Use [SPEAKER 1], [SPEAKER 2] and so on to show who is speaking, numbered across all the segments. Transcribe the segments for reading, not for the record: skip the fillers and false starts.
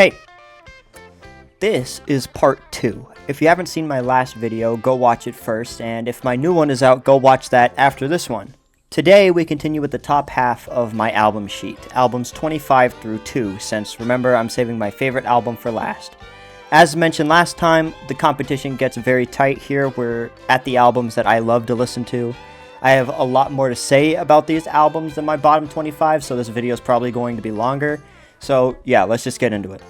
[SPEAKER 1] Hey, this is part 2. If you haven't seen my last video, go watch it first, and if my new one is out, go watch that after this one. Today, we continue with the top half of my album sheet, albums 25 through 2, since remember, I'm saving my favorite album for last. As mentioned last time, the competition gets very tight here. We're at the albums that I love to listen to. I have a lot more to say about these albums than my bottom 25, so this video is probably going to be longer. So yeah, let's just get into it.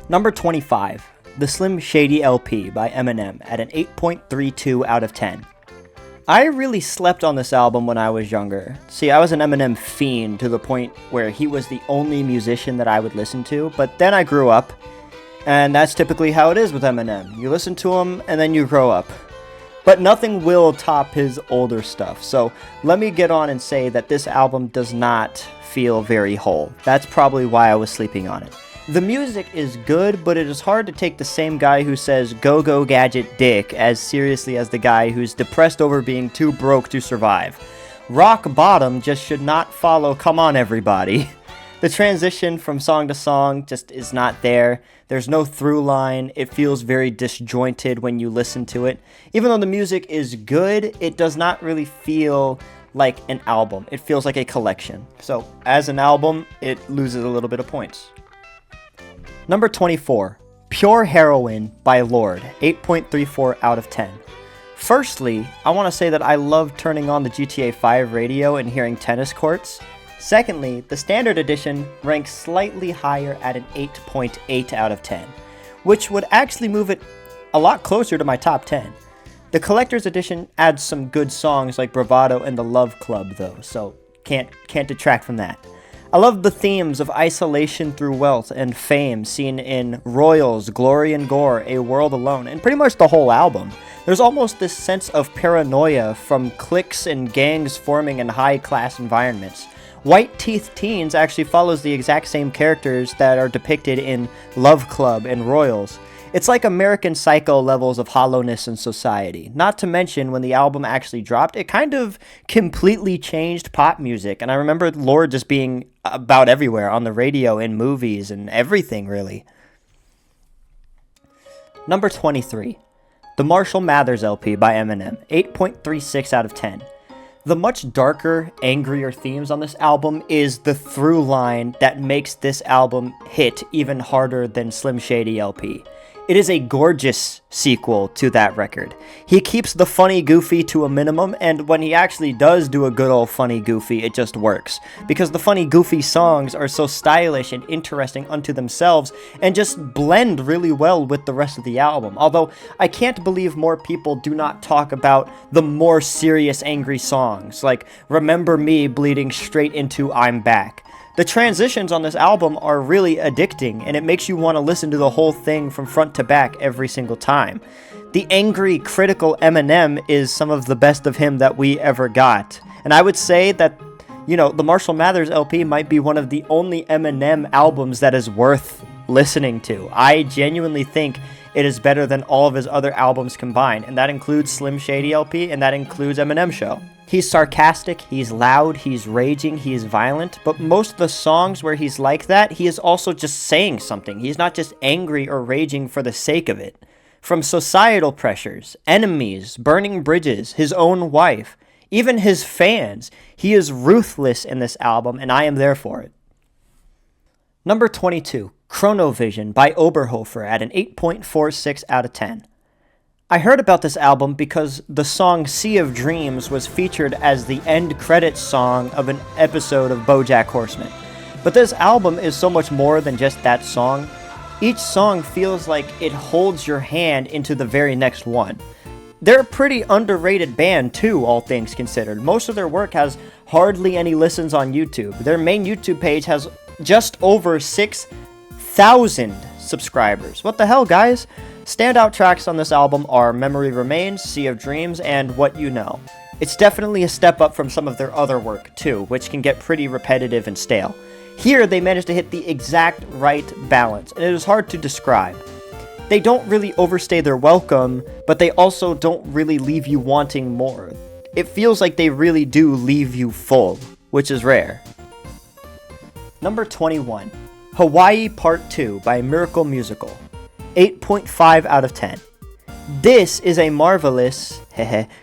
[SPEAKER 1] Number 25, The Slim Shady LP by Eminem at an 8.32 out of 10. I really slept on this album when I was younger. See, I was an Eminem fiend to the point where he was the only musician that I would listen to, but then I grew up, and that's typically how it is with Eminem. You listen to him, and then you grow up. But nothing will top his older stuff, so let me get on and say that this album does not feel very whole. That's probably why I was sleeping on it. The music is good, but it is hard to take the same guy who says go-go gadget dick as seriously as the guy who's depressed over being too broke to survive. Rock bottom just should not follow come on everybody. The transition from song to song just is not there. There's no through line. It feels very disjointed when you listen to it. Even though the music is good, it does not really feel like an album. It feels like a collection. So, as an album, it loses a little bit of points. Number 24, Pure Heroin by Lorde, 8.34 out of 10. Firstly, I want to say that I love turning on the GTA 5 radio and hearing tennis courts. Secondly, the standard edition ranks slightly higher at an 8.8 out of 10, which would actually move it a lot closer to my top 10. The collector's edition adds some good songs like Bravado and The Love Club though, so can't detract from that. I love the themes of isolation through wealth and fame seen in Royals, Glory and Gore, A World Alone, and pretty much the whole album. There's almost this sense of paranoia from cliques and gangs forming in high-class environments. White Teeth Teens actually follows the exact same characters that are depicted in Love Club and Royals. It's like American Psycho levels of hollowness in society. Not to mention, when the album actually dropped, it kind of completely changed pop music. And I remember Lorde just being about everywhere, on the radio, in movies, and everything, really. Number 23, The Marshall Mathers LP by Eminem, 8.36 out of 10. The much darker, angrier themes on this album is the through line that makes this album hit even harder than Slim Shady LP. It is a gorgeous sequel to that record. He keeps the funny goofy to a minimum, and when he actually does do a good old funny goofy, it just works. Because the funny goofy songs are so stylish and interesting unto themselves, and just blend really well with the rest of the album. Although, I can't believe more people do not talk about the more serious angry songs, like Remember Me bleeding straight into I'm Back. The transitions on this album are really addicting, and it makes you want to listen to the whole thing from front to back every single time. The angry, critical Eminem is some of the best of him that we ever got. And I would say that, the Marshall Mathers LP might be one of the only Eminem albums that is worth listening to. I genuinely think it is better than all of his other albums combined, and that includes Slim Shady LP, and that includes Eminem Show. He's sarcastic, he's loud, he's raging, he's violent, but most of the songs where he's like that, he is also just saying something. He's not just angry or raging for the sake of it. From societal pressures, enemies, burning bridges, his own wife, even his fans, he is ruthless in this album, and I am there for it. Number 22, Chronovision by Oberhofer at an 8.46 out of 10. I heard about this album because the song Sea of Dreams was featured as the end credits song of an episode of BoJack Horseman. But this album is so much more than just that song. Each song feels like it holds your hand into the very next one. They're a pretty underrated band too, all things considered. Most of their work has hardly any listens on YouTube. Their main YouTube page has just over 6,000 subscribers. What the hell, guys? Standout tracks on this album are Memory Remains, Sea of Dreams, and What You Know. It's definitely a step up from some of their other work, too, which can get pretty repetitive and stale. Here, they managed to hit the exact right balance, and it is hard to describe. They don't really overstay their welcome, but they also don't really leave you wanting more. It feels like they really do leave you full, which is rare. Number 21. Hawaii Part 2 by Miracle Musical, 8.5 out of 10. This is a marvelous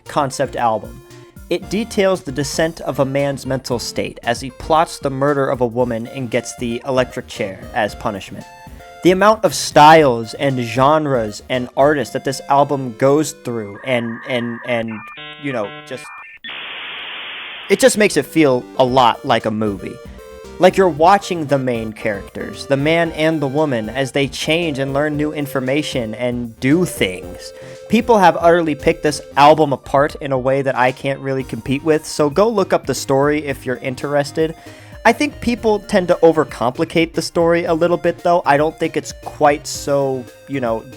[SPEAKER 1] concept album. It details the descent of a man's mental state as he plots the murder of a woman and gets the electric chair as punishment. The amount of styles and genres and artists that this album goes through and you know, it just makes it feel a lot like a movie. Like you're watching the main characters, the man and the woman, as they change and learn new information and do things. People have utterly picked this album apart in a way that I can't really compete with, so go look up the story if you're interested. I think people tend to overcomplicate the story a little bit though. I don't think it's quite so,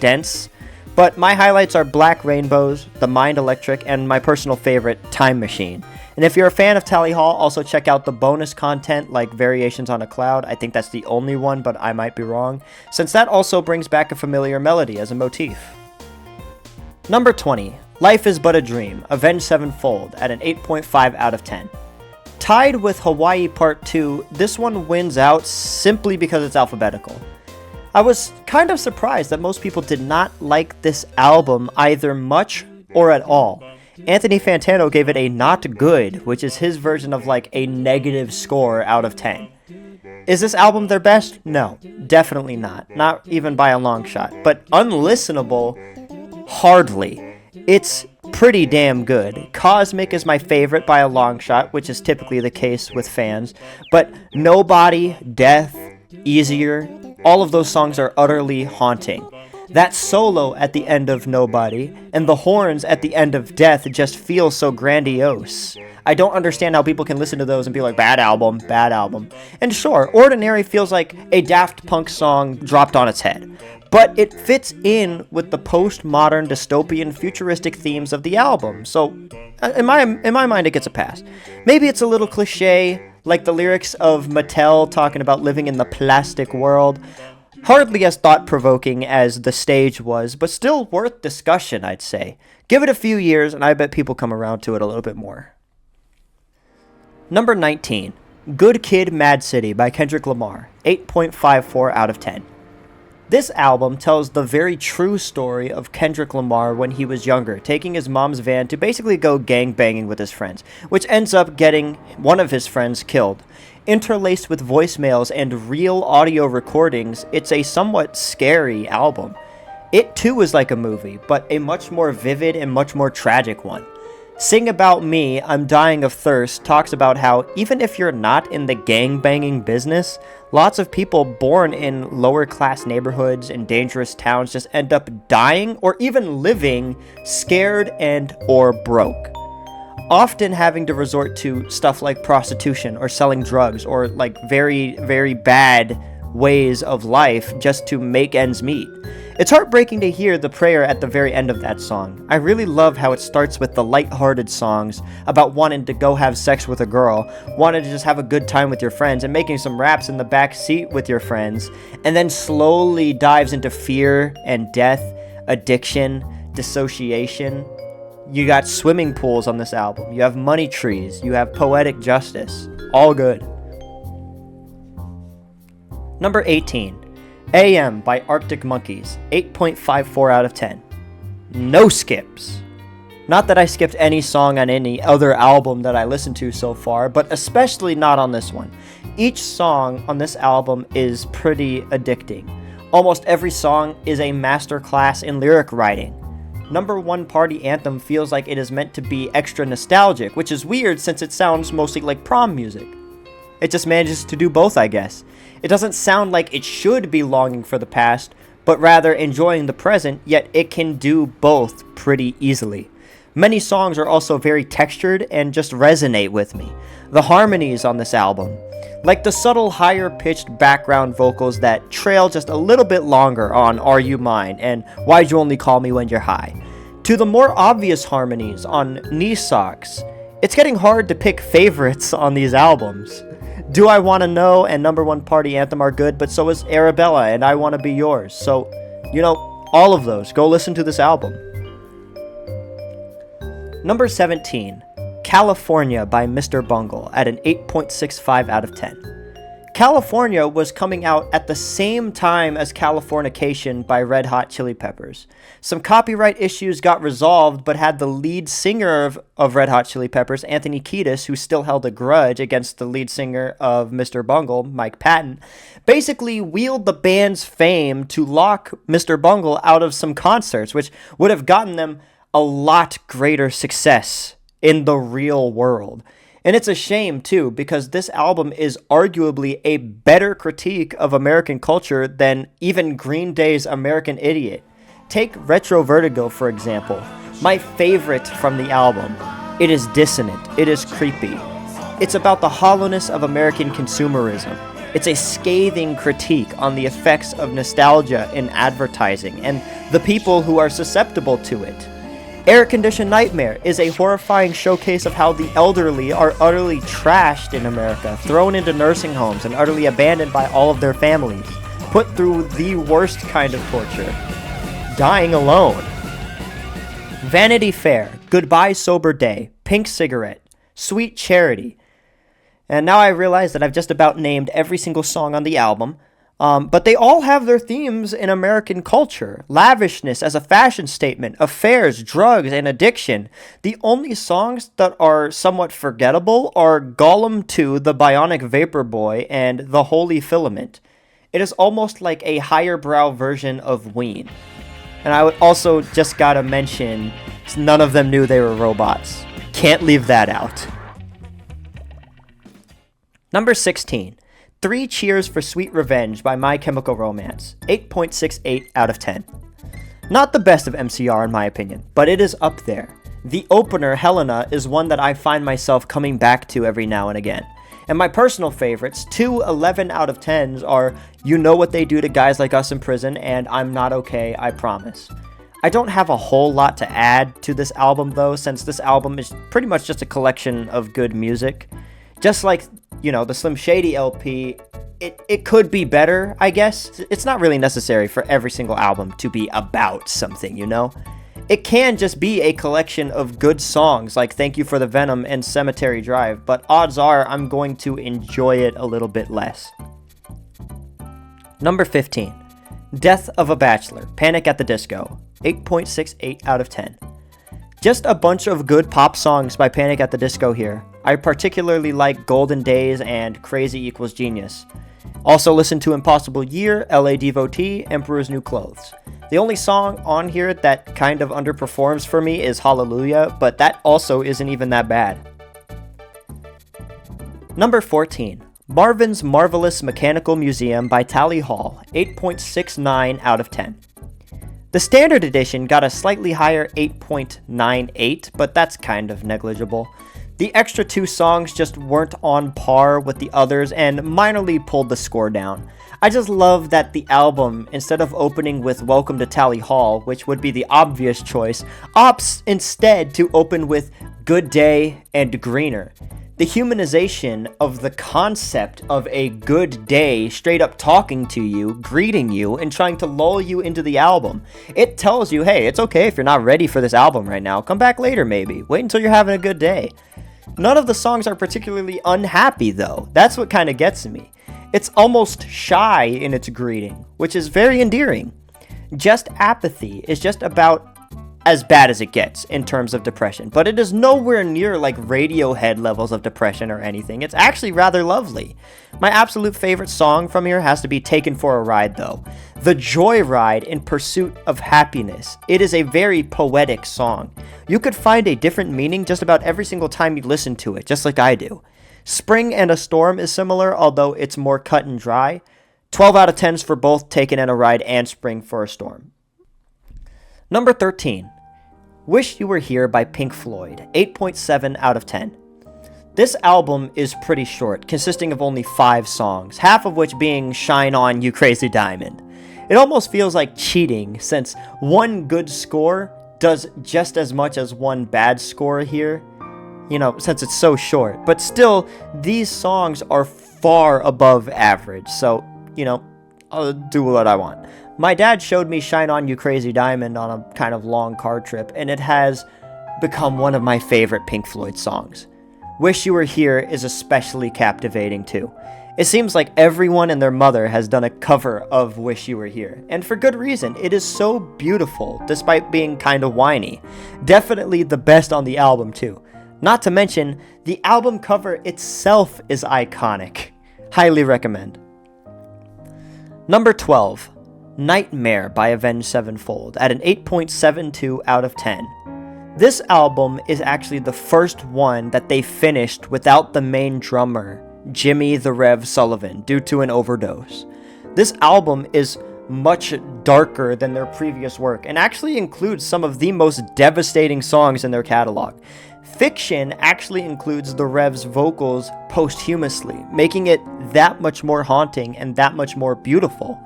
[SPEAKER 1] dense. But my highlights are Black Rainbows, The Mind Electric, and my personal favorite, Time Machine. And if you're a fan of Tally Hall, also check out the bonus content like Variations on a Cloud. I think that's the only one, but I might be wrong, since that also brings back a familiar melody as a motif. Number 20, Life is But a Dream, Avenged Sevenfold, at an 8.5 out of 10. Tied with Hawaii Part 2, this one wins out simply because it's alphabetical. I was kind of surprised that most people did not like this album either much or at all. Anthony Fantano gave it a not good, which is his version of like a negative score out of 10. Is this album their best? No, definitely not. Not even by a long shot. But unlistenable? Hardly. It's pretty damn good. Cosmic is my favorite by a long shot, which is typically the case with fans. But Nobody, Death, Easier, all of those songs are utterly haunting. That solo at the end of Nobody and the horns at the end of Death just feel so grandiose. I don't understand how people can listen to those and be like, bad album, bad album. And sure, Ordinary feels like a Daft Punk song dropped on its head. But it fits in with the postmodern, dystopian, futuristic themes of the album. So, in my mind, it gets a pass. Maybe it's a little cliche, like the lyrics of Mattel talking about living in the plastic world. Hardly as thought-provoking as The Stage was, but still worth discussion, I'd say. Give it a few years, and I bet people come around to it a little bit more. Number 19, Good Kid, Mad City by Kendrick Lamar, 8.54 out of 10. This album tells the very true story of Kendrick Lamar when he was younger, taking his mom's van to basically go gangbanging with his friends, which ends up getting one of his friends killed. Interlaced with voicemails and real audio recordings, it's a somewhat scary album. It too is like a movie, but a much more vivid and much more tragic one. Sing About Me, I'm Dying of Thirst talks about how even if you're not in the gangbanging business, lots of people born in lower class neighborhoods and dangerous towns just end up dying or even living scared and or broke. Often having to resort to stuff like prostitution or selling drugs or like very, very bad ways of life just to make ends meet. It's heartbreaking to hear the prayer at the very end of that song. I really love how it starts with the lighthearted songs about wanting to go have sex with a girl, wanting to just have a good time with your friends, and making some raps in the back seat with your friends, and then slowly dives into fear and death, addiction, dissociation. You got swimming pools on this album. You have money trees. You have poetic justice. All good. Number 18. AM by Arctic Monkeys. 8.54 out of 10. No skips. Not that I skipped any song on any other album that I listened to so far, but especially not on this one. Each song on this album is pretty addicting. Almost every song is a masterclass in lyric writing. Number One Party Anthem feels like it is meant to be extra nostalgic, which is weird since it sounds mostly like prom music. It just manages to do both, I guess. It doesn't sound like it should be longing for the past, but rather enjoying the present, yet it can do both pretty easily. Many songs are also very textured and just resonate with me. The harmonies on this album, like the subtle higher-pitched background vocals that trail just a little bit longer on Are You Mine and Why'd You Only Call Me When You're High, to the more obvious harmonies on Knee Socks. It's getting hard to pick favorites on these albums. Do I Want to Know and Number One Party Anthem are good, but so is Arabella and I Want to Be Yours. So, all of those. Go listen to this album. Number 17, California by Mr. Bungle at an 8.65 out of 10. California was coming out at the same time as Californication by Red Hot Chili Peppers. Some copyright issues got resolved, but had the lead singer of Red Hot Chili Peppers, Anthony Kiedis, who still held a grudge against the lead singer of Mr. Bungle, Mike Patton, basically wheeled the band's fame to lock Mr. Bungle out of some concerts, which would have gotten them a lot greater success in the real world. And it's a shame, too, because this album is arguably a better critique of American culture than even Green Day's American Idiot. Take Retro Vertigo, for example. My favorite from the album. It is dissonant. It is creepy. It's about the hollowness of American consumerism. It's a scathing critique on the effects of nostalgia in advertising and the people who are susceptible to it. Air Conditioned Nightmare is a horrifying showcase of how the elderly are utterly trashed in America, thrown into nursing homes and utterly abandoned by all of their families, put through the worst kind of torture, dying alone. Vanity Fair, Goodbye Sober Day, Pink Cigarette, Sweet Charity. And now I realize that I've just about named every single song on the album. But they all have their themes in American culture. Lavishness as a fashion statement, affairs, drugs, and addiction. The only songs that are somewhat forgettable are Gollum 2, The Bionic Vapor Boy, and The Holy Filament. It is almost like a higher brow version of Ween. And I would also just gotta mention, none of them knew they were robots. Can't leave that out. Number 16. 3 Cheers for Sweet Revenge by My Chemical Romance, 8.68 out of 10. Not the best of MCR in my opinion, but it is up there. The opener, Helena, is one that I find myself coming back to every now and again. And my personal favorites, 2 11 out of 10s, are You Know What They Do to Guys Like Us in Prison and I'm Not Okay, I Promise. I don't have a whole lot to add to this album though, since this album is pretty much just a collection of good music. Just like, the Slim Shady LP, it could be better, I guess. It's not really necessary for every single album to be about something, It can just be a collection of good songs like Thank You for the Venom and Cemetery Drive, but odds are I'm going to enjoy it a little bit less. Number 15. Death of a Bachelor, Panic at the Disco, 8.68 out of 10. Just a bunch of good pop songs by Panic at the Disco here. I particularly like Golden Days and Crazy Equals Genius. Also listen to Impossible Year, LA Devotee, Emperor's New Clothes. The only song on here that kind of underperforms for me is Hallelujah, but that also isn't even that bad. Number 14. Marvin's Marvelous Mechanical Museum by Tally Hall, 8.69 out of 10. The standard edition got a slightly higher 8.98, but that's kind of negligible. The extra 2 songs just weren't on par with the others and minorly pulled the score down. I just love that the album, instead of opening with Welcome to Tally Hall, which would be the obvious choice, opts instead to open with Good Day and Greener. The humanization of the concept of a good day straight up talking to you, greeting you, and trying to lull you into the album. It tells you, hey, it's okay if you're not ready for this album right now. Come back later maybe. Wait until you're having a good day. None of the songs are particularly unhappy though. That's what kind of gets me. It's almost shy in its greeting, which is very endearing. Just Apathy is just about as bad as it gets in terms of depression, but it is nowhere near like Radiohead levels of depression or anything. It's actually rather lovely. My absolute favorite song from here has to be Taken for a Ride though. The Joyride in Pursuit of Happiness. It is a very poetic song. You could find a different meaning just about every single time you listen to it, just like I do. Spring and a Storm is similar, although it's more cut and dry. 12 out of 10s for both Taken and a Ride and Spring for a Storm. Number 13. Wish You Were Here by Pink Floyd, 8.7 out of 10. This album is pretty short, consisting of only 5 songs, half of which being Shine On You Crazy Diamond. It almost feels like cheating, since one good score does just as much as one bad score here, since it's so short. But still, these songs are far above average, so, I'll do what I want. My dad showed me Shine On You Crazy Diamond on a kind of long car trip, and it has become one of my favorite Pink Floyd songs. Wish You Were Here is especially captivating too. It seems like everyone and their mother has done a cover of Wish You Were Here, and for good reason. It is so beautiful, despite being kinda whiny. Definitely the best on the album too. Not to mention, the album cover itself is iconic. Highly recommend. Number 12, Nightmare by Avenged Sevenfold at an 8.72 out of 10. This album is actually the first one that they finished without the main drummer, Jimmy the Rev Sullivan, due to an overdose. This album is much darker than their previous work and actually includes some of the most devastating songs in their catalog. Fiction actually includes the Rev's vocals posthumously, making it that much more haunting and that much more beautiful.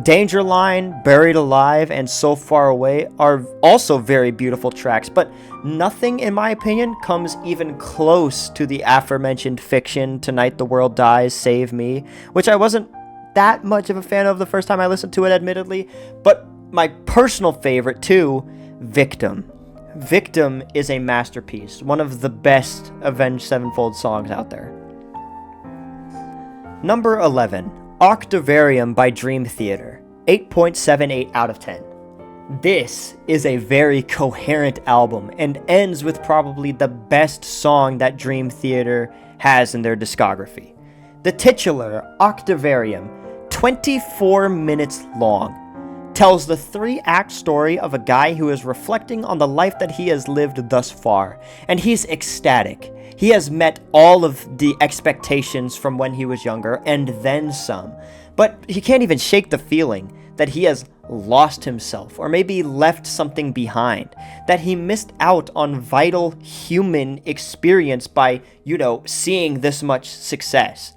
[SPEAKER 1] Danger Line, Buried Alive, and So Far Away are also very beautiful tracks, but nothing, in my opinion, comes even close to the aforementioned Fiction, Tonight the World Dies, Save Me, which I wasn't that much of a fan of the first time I listened to it, admittedly, but my personal favorite too, Victim. Victim is a masterpiece, one of the best Avenged Sevenfold songs out there. Number 11. Octavarium by Dream Theater, 8.78 out of 10. This is a very coherent album and ends with probably the best song that Dream Theater has in their discography. The titular Octavarium, 24 minutes long, tells the 3-act story of a guy who is reflecting on the life that he has lived thus far, and he's ecstatic. He has met all of the expectations from when he was younger, and then some. But he can't even shake the feeling that he has lost himself, or maybe left something behind. That he missed out on vital human experience by, seeing this much success.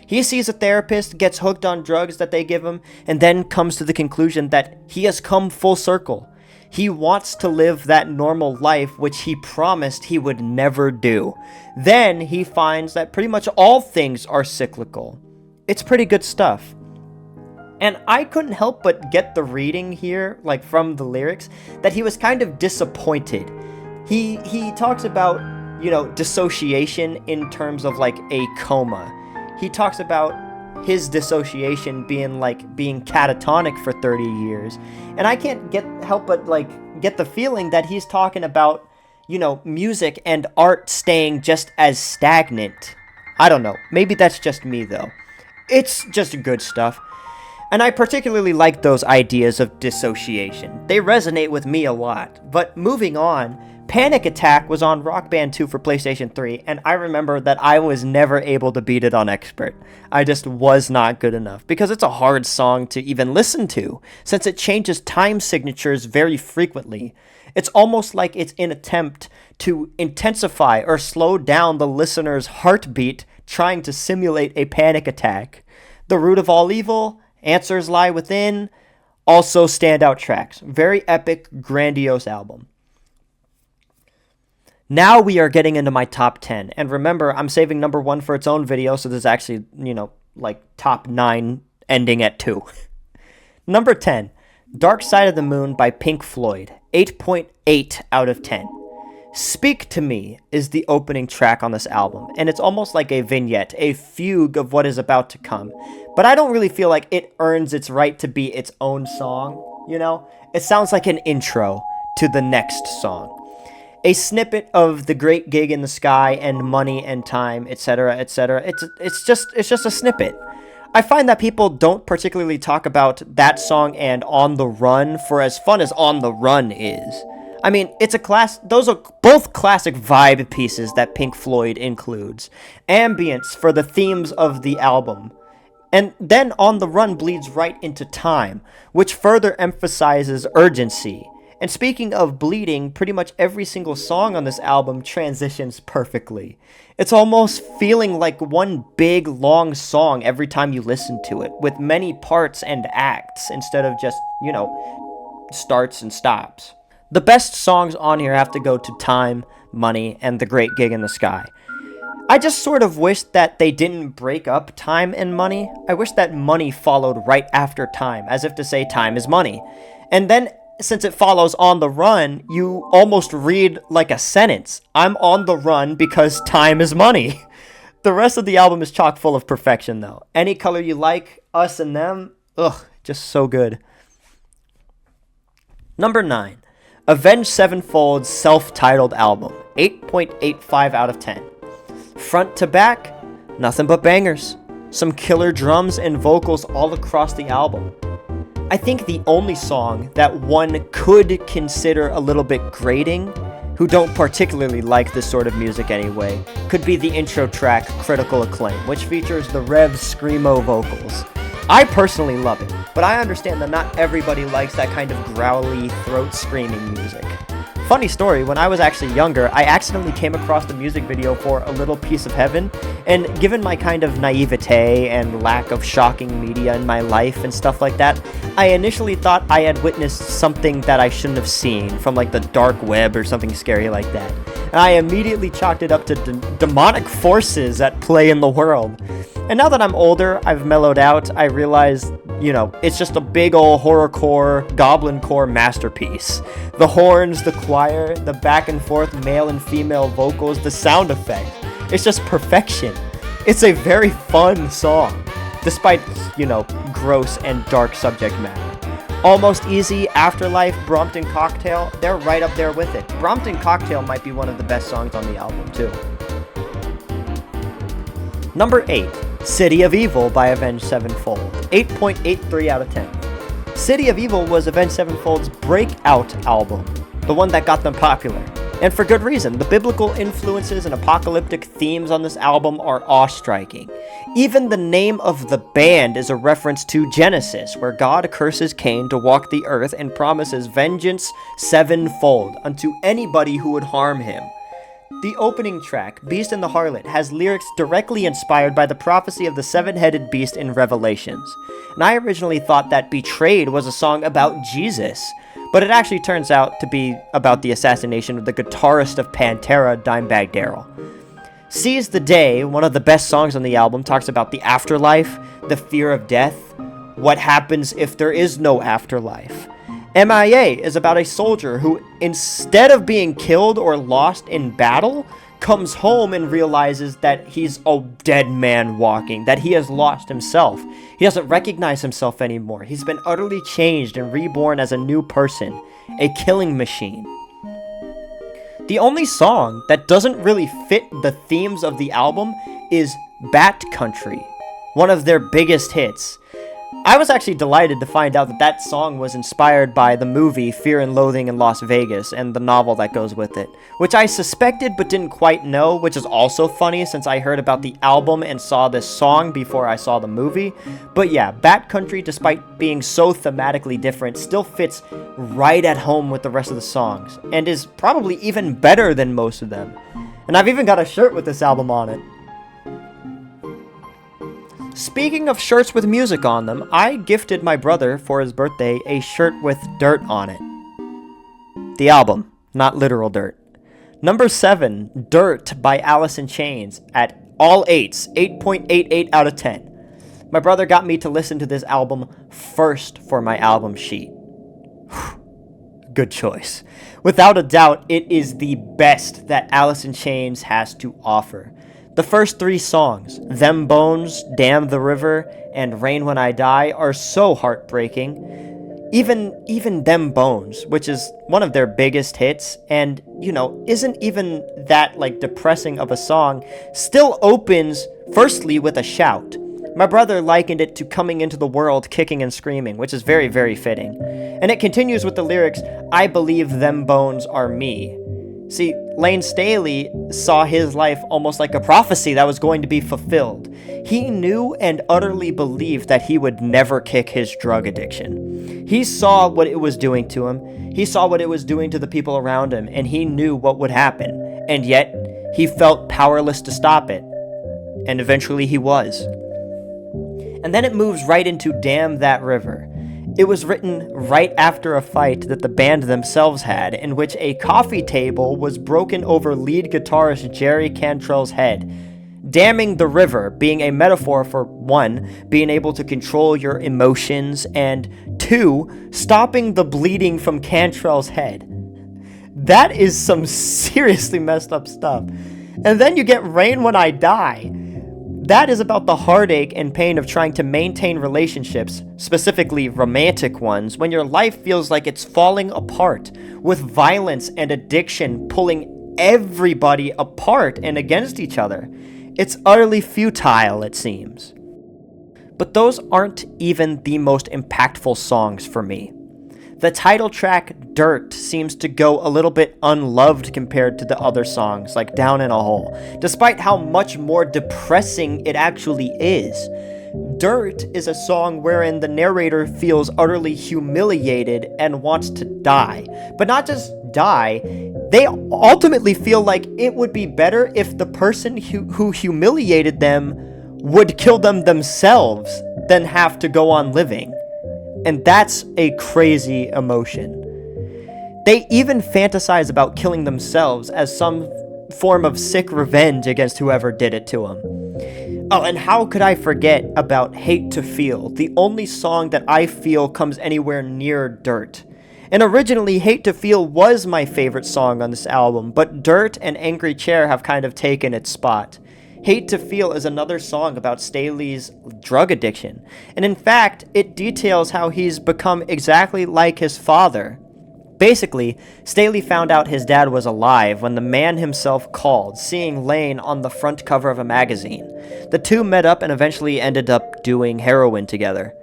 [SPEAKER 1] He sees a therapist, gets hooked on drugs that they give him, and then comes to the conclusion that he has come full circle. He wants to live that normal life which he promised he would never do. Then he finds that pretty much all things are cyclical. It's pretty good stuff. And I couldn't help but get the reading here, from the lyrics, that he was kind of disappointed. He talks about, dissociation in terms of a coma. He talks about his dissociation being being catatonic for 30 years. And I can't help but get the feeling that he's talking about, music and art staying just as stagnant. I don't know. Maybe that's just me though. It's just good stuff. And I particularly like those ideas of dissociation. They resonate with me a lot. But moving on, Panic Attack was on Rock Band 2 for PlayStation 3, and I remember that I was never able to beat it on Expert. I just was not good enough, because it's a hard song to even listen to, since it changes time signatures very frequently. It's almost like it's an attempt to intensify or slow down the listener's heartbeat, trying to simulate a panic attack. The Root of All Evil, Answers Lie Within, also standout tracks. Very epic, grandiose album. Now we are getting into my top 10. And remember, I'm saving number 1 for its own video, so there's actually, top 9 ending at 2. Number 10, Dark Side of the Moon by Pink Floyd, 8.8 out of 10. Speak to Me is the opening track on this album, and it's almost like a vignette, a fugue of what is about to come. But I don't really feel like it earns its right to be its own song, It sounds like an intro to the next song. A snippet of The Great Gig in the Sky and Money and Time, etc., etc. It's just a snippet. I find that people don't particularly talk about that song and On the Run for as fun as On the Run is. I mean, those are both classic vibe pieces that Pink Floyd includes. Ambience for the themes of the album. And then On the Run bleeds right into Time, which further emphasizes urgency. And speaking of bleeding, pretty much every single song on this album transitions perfectly. It's almost feeling like one big, long song every time you listen to it, with many parts and acts, instead of just, starts and stops. The best songs on here have to go to Time, Money, and The Great Gig in the Sky. I just sort of wish that they didn't break up Time and Money. I wish that Money followed right after Time, as if to say time is money. And then, since it follows On the Run, you almost read like a sentence. I'm on the run because time is money. The rest of the album is chock full of perfection, though. Any Color You Like, Us and Them, ugh, just so good. Number 9, Avenged Sevenfold's self-titled album, 8.85 out of 10. Front to back, nothing but bangers. Some killer drums and vocals all across the album. I think the only song that one could consider a little bit grating, who don't particularly like this sort of music anyway, could be the intro track, Critical Acclaim, which features the Rev's screamo vocals. I personally love it, but I understand that not everybody likes that kind of growly, throat-screaming music. Funny story, when I was actually younger, I accidentally came across the music video for A Little Piece of Heaven, and given my kind of naivete and lack of shocking media in my life and stuff like that, I initially thought I had witnessed something that I shouldn't have seen from like the dark web or something scary like that. And I immediately chalked it up to demonic forces at play in the world. And now that I'm older, I've mellowed out, I realize, it's just a big ol' horrorcore, goblincore masterpiece. The horns, the choir, the back and forth male and female vocals, the sound effect. It's just perfection. It's a very fun song, despite, gross and dark subject matter. Almost Easy, Afterlife, Brompton Cocktail, they're right up there with it. Brompton Cocktail might be one of the best songs on the album, too. Number 8, City of Evil by Avenged Sevenfold, 8.83 out of 10. City of Evil was Avenged Sevenfold's breakout album, the one that got them popular. And for good reason. The biblical influences and apocalyptic themes on this album are awe-striking. Even the name of the band is a reference to Genesis, where God curses Cain to walk the earth and promises vengeance sevenfold unto anybody who would harm him. The opening track, Beast and the Harlot, has lyrics directly inspired by the prophecy of the seven-headed beast in Revelations. And I originally thought that Betrayed was a song about Jesus, but it actually turns out to be about the assassination of the guitarist of Pantera, Dimebag Darrell. Seize the Day, one of the best songs on the album, talks about the afterlife, the fear of death, what happens if there is no afterlife. MIA is about a soldier who, instead of being killed or lost in battle, comes home and realizes that he's a dead man walking, that he has lost himself. He doesn't recognize himself anymore. He's been utterly changed and reborn as a new person, a killing machine. The only song that doesn't really fit the themes of the album is Bat Country, one of their biggest hits. I was actually delighted to find out that that song was inspired by the movie Fear and Loathing in Las Vegas and the novel that goes with it, which I suspected but didn't quite know, which is also funny since I heard about the album and saw this song before I saw the movie. But yeah, Bat Country, despite being so thematically different, still fits right at home with the rest of the songs, and is probably even better than most of them. And I've even got a shirt with this album on it. Speaking of shirts with music on them, I gifted my brother for his birthday a shirt with dirt on it. The album, not literal dirt. Number 7, Dirt by Alice in Chains at all 8s, 8.88 out of 10. My brother got me to listen to this album first for my album sheet. Good choice. Without a doubt, it is the best that Alice in Chains has to offer. The first 3 songs, Them Bones, Damn the River, and Rain When I Die, are so heartbreaking. Even Them Bones, which is one of their biggest hits, and, isn't even that, depressing of a song, still opens, firstly, with a shout. My brother likened it to coming into the world kicking and screaming, which is very, very fitting. And it continues with the lyrics, I believe them bones are me. See, Lane Staley saw his life almost like a prophecy that was going to be fulfilled. He knew and utterly believed that he would never kick his drug addiction. He saw what it was doing to him. He saw what it was doing to the people around him, and he knew what would happen. And yet, he felt powerless to stop it. And eventually he was. And then it moves right into Damn That River. It was written right after a fight that the band themselves had, in which a coffee table was broken over lead guitarist Jerry Cantrell's head, damning the river being a metaphor for 1, being able to control your emotions, and 2, stopping the bleeding from Cantrell's head. That is some seriously messed up stuff. And then you get Rain When I Die. That is about the heartache and pain of trying to maintain relationships, specifically romantic ones, when your life feels like it's falling apart, with violence and addiction pulling everybody apart and against each other. It's utterly futile, it seems. But those aren't even the most impactful songs for me. The title track, Dirt, seems to go a little bit unloved compared to the other songs, like Down in a Hole, despite how much more depressing it actually is. Dirt is a song wherein the narrator feels utterly humiliated and wants to die. But not just die, they ultimately feel like it would be better if the person who humiliated them would kill them themselves than have to go on living. And that's a crazy emotion. They even fantasize about killing themselves as some form of sick revenge against whoever did it to them. Oh, and how could I forget about Hate to Feel, the only song that I feel comes anywhere near Dirt. And originally, Hate to Feel was my favorite song on this album, but Dirt and Angry Chair have kind of taken its spot. Hate to Feel is another song about Staley's drug addiction, and in fact, it details how he's become exactly like his father. Basically, Staley found out his dad was alive when the man himself called, seeing Lane on the front cover of a magazine. The two met up and eventually ended up doing heroin together.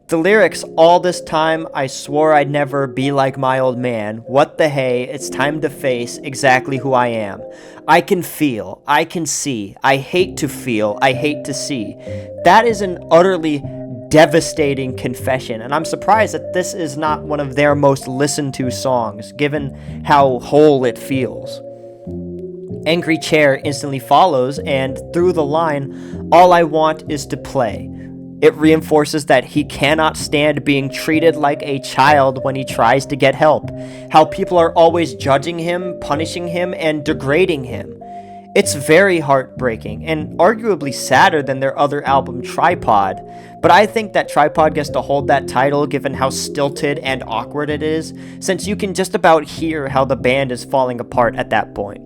[SPEAKER 1] The lyrics, all this time, I swore I'd never be like my old man. What the hey, it's time to face exactly who I am. I can feel, I can see, I hate to feel, I hate to see. That is an utterly devastating confession, and I'm surprised that this is not one of their most listened to songs, given how whole it feels. Angry Chair instantly follows, and through the line, all I want is to play. It reinforces that he cannot stand being treated like a child when he tries to get help, how people are always judging him, punishing him, and degrading him. It's very heartbreaking, and arguably sadder than their other album, Tripod, but I think that Tripod gets to hold that title given how stilted and awkward it is, since you can just about hear how the band is falling apart at that point.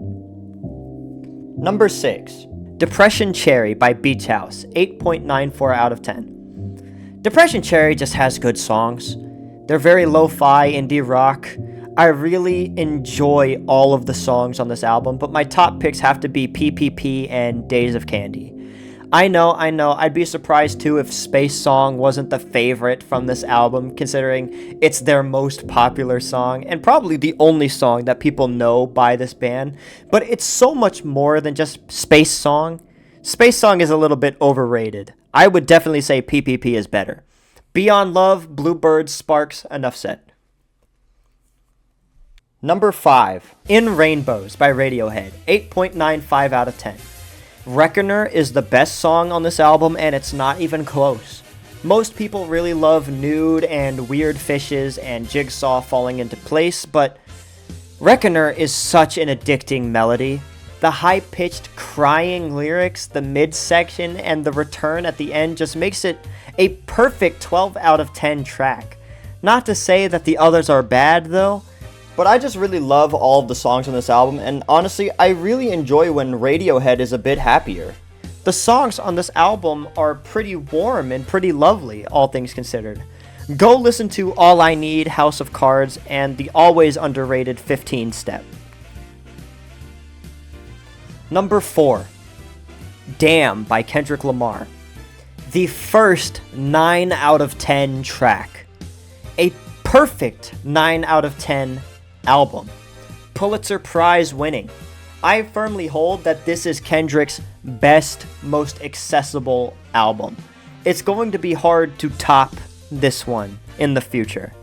[SPEAKER 1] Number 6. Depression Cherry by Beach House, 8.94 out of 10. Depression Cherry just has good songs. They're very lo-fi indie rock. I really enjoy all of the songs on this album, but my top picks have to be PPP and Days of Candy. I know, I'd be surprised too if Space Song wasn't the favorite from this album, considering it's their most popular song, and probably the only song that people know by this band, but it's so much more than just Space Song. Space Song is a little bit overrated. I would definitely say PPP is better. Beyond Love, Bluebirds, Sparks, enough said. Number 5, In Rainbows by Radiohead, 8.95 out of 10. Reckoner is the best song on this album, and it's not even close. Most people really love Nude and Weird Fishes and Jigsaw Falling Into Place, but Reckoner is such an addicting melody. The high-pitched crying lyrics, the midsection, and the return at the end just makes it a perfect 12 out of 10 track. Not to say that the others are bad, though, but I just really love all of the songs on this album, and honestly, I really enjoy when Radiohead is a bit happier. The songs on this album are pretty warm and pretty lovely, all things considered. Go listen to All I Need, House of Cards, and the always underrated 15 Step. Number 4, Damn by Kendrick Lamar. The first 9 out of 10 track. A perfect 9 out of 10 album. Pulitzer Prize winning. I firmly hold that this is Kendrick's best, most accessible album. It's going to be hard to top this one in the future.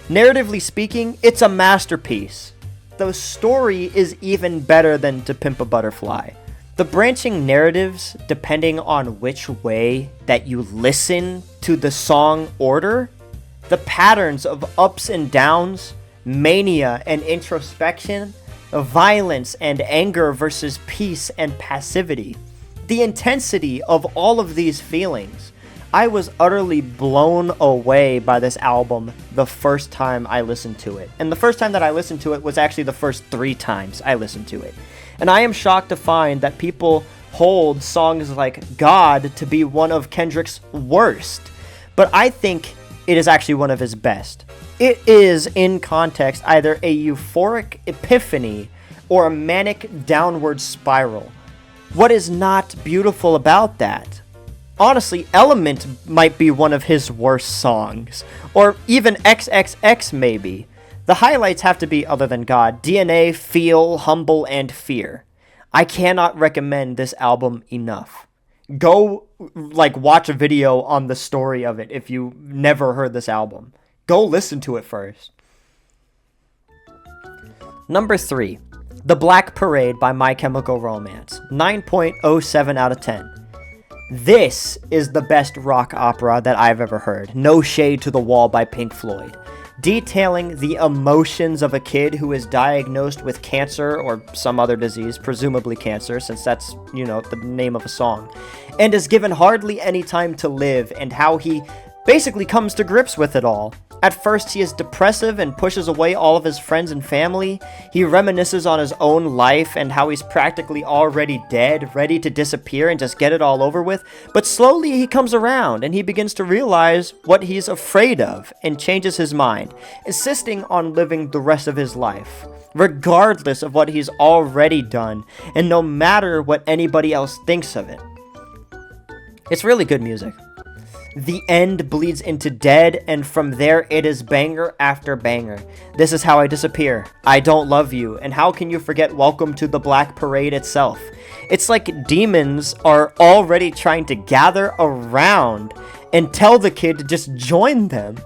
[SPEAKER 1] Narratively speaking, it's a masterpiece. The story is even better than To Pimp a Butterfly. The branching narratives, depending on which way that you listen to the song order, the patterns of ups and downs, mania and introspection, violence and anger versus peace and passivity, the intensity of all of these feelings. I was utterly blown away by this album the first time I listened to it. And the first time that I listened to it was actually the first 3 times I listened to it. And I am shocked to find that people hold songs like God to be one of Kendrick's worst, but I think it is actually one of his best. It is, in context, either a euphoric epiphany or a manic downward spiral. What is not beautiful about that? Honestly, Element might be one of his worst songs, or even XXX maybe. The highlights have to be other than God: DNA, Feel, Humble, and Fear. I cannot recommend this album enough. Go, watch a video on the story of it if you never heard this album. Go listen to it first. Number 3, The Black Parade by My Chemical Romance, 9.07 out of 10. This is the best rock opera that I've ever heard. No Shade to the Wall by Pink Floyd. Detailing the emotions of a kid who is diagnosed with cancer or some other disease, presumably cancer, since that's, the name of a song, and is given hardly any time to live, and how he basically comes to grips with it all. At first, he is depressive and pushes away all of his friends and family. He reminisces on his own life and how he's practically already dead, ready to disappear and just get it all over with. But slowly he comes around and he begins to realize what he's afraid of and changes his mind, insisting on living the rest of his life, regardless of what he's already done and no matter what anybody else thinks of it. It's really good music. The end bleeds into Dead, and from there it is banger after banger. This Is How I Disappear, I Don't Love You, and how can you forget Welcome to the Black Parade itself? It's like demons are already trying to gather around and tell the kid to just join them.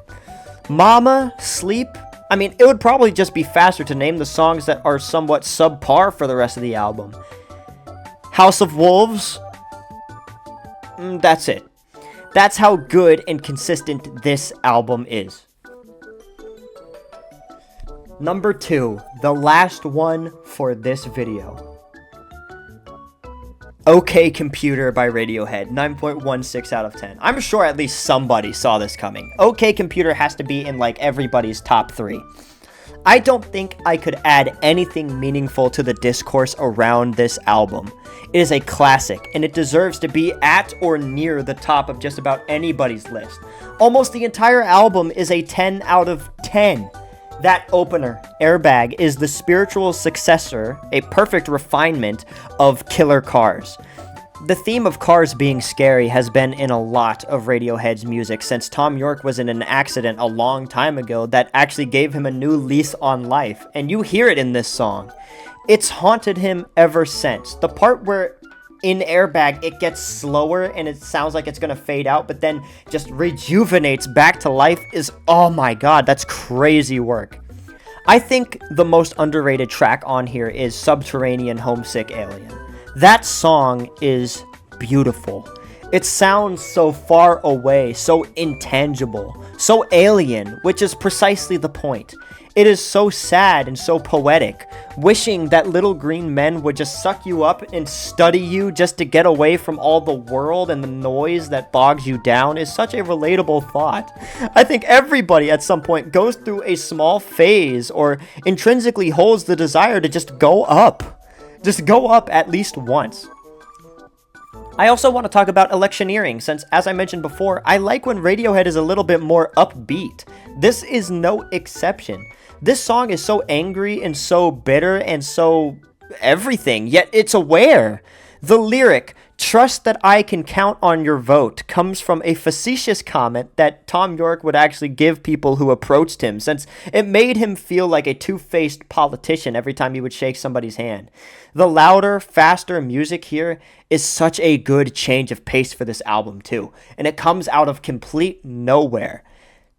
[SPEAKER 1] Mama, Sleep, it would probably just be faster to name the songs that are somewhat subpar for the rest of the album. House of Wolves, that's it. That's how good and consistent this album is. Number 2, the last one for this video. OK Computer by Radiohead, 9.16 out of 10. I'm sure at least somebody saw this coming. OK Computer has to be in everybody's top 3. I don't think I could add anything meaningful to the discourse around this album. It is a classic, and it deserves to be at or near the top of just about anybody's list. Almost the entire album is a 10 out of 10. That opener, Airbag, is the spiritual successor, a perfect refinement of Killer Cars. The theme of cars being scary has been in a lot of Radiohead's music since Tom York was in an accident a long time ago that actually gave him a new lease on life, and you hear it in this song. It's haunted him ever since. The part where in Airbag it gets slower and it sounds like it's gonna fade out but then just rejuvenates back to life is, oh my god, that's crazy work. I think the most underrated track on here is Subterranean Homesick Alien. That song is beautiful. It sounds so far away, so intangible, so alien, which is precisely the point. It is so sad and so poetic. Wishing that little green men would just suck you up and study you just to get away from all the world and the noise that bogs you down is such a relatable thought. I think everybody at some point goes through a small phase or intrinsically holds the desire to just go up. Just go up at least once. I also want to talk about Electioneering, since, as I mentioned before, I like when Radiohead is a little bit more upbeat. This is no exception. This song is so angry and so bitter and so everything, yet it's aware. The lyric, "Trust that I can count on your vote," comes from a facetious comment that Tom York would actually give people who approached him, since it made him feel like a two-faced politician every time he would shake somebody's hand. The louder, faster music here is such a good change of pace for this album too, and it comes out of complete nowhere.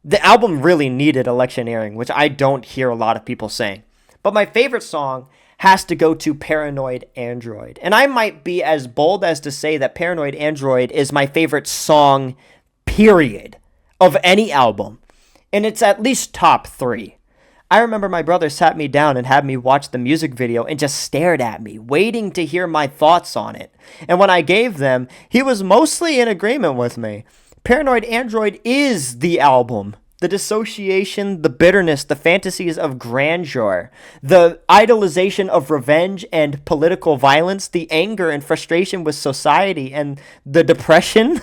[SPEAKER 1] The album really needed Electioneering, which I don't hear a lot of people saying. But my favorite song has to go to Paranoid Android. And I might be as bold as to say that Paranoid Android is my favorite song, period, of any album. And it's at least top 3. I remember my brother sat me down and had me watch the music video and just stared at me, waiting to hear my thoughts on it. And when I gave them, he was mostly in agreement with me. Paranoid Android is the album The dissociation, the bitterness, the fantasies of grandeur, the idolization of revenge and political violence, the anger and frustration with society, and the depression.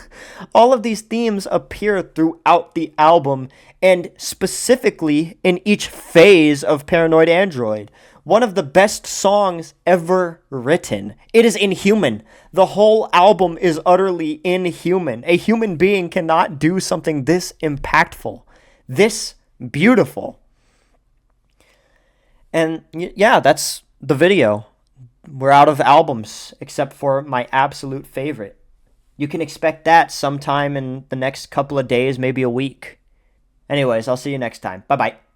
[SPEAKER 1] All of these themes appear throughout the album, and specifically in each phase of Paranoid Android. One of the best songs ever written. It is inhuman. The whole album is utterly inhuman. A human being cannot do something this impactful, this beautiful. And yeah, that's the video. We're out of albums, except for my absolute favorite. You can expect that sometime in the next couple of days, maybe a week. Anyways, I'll see you next time. Bye-bye.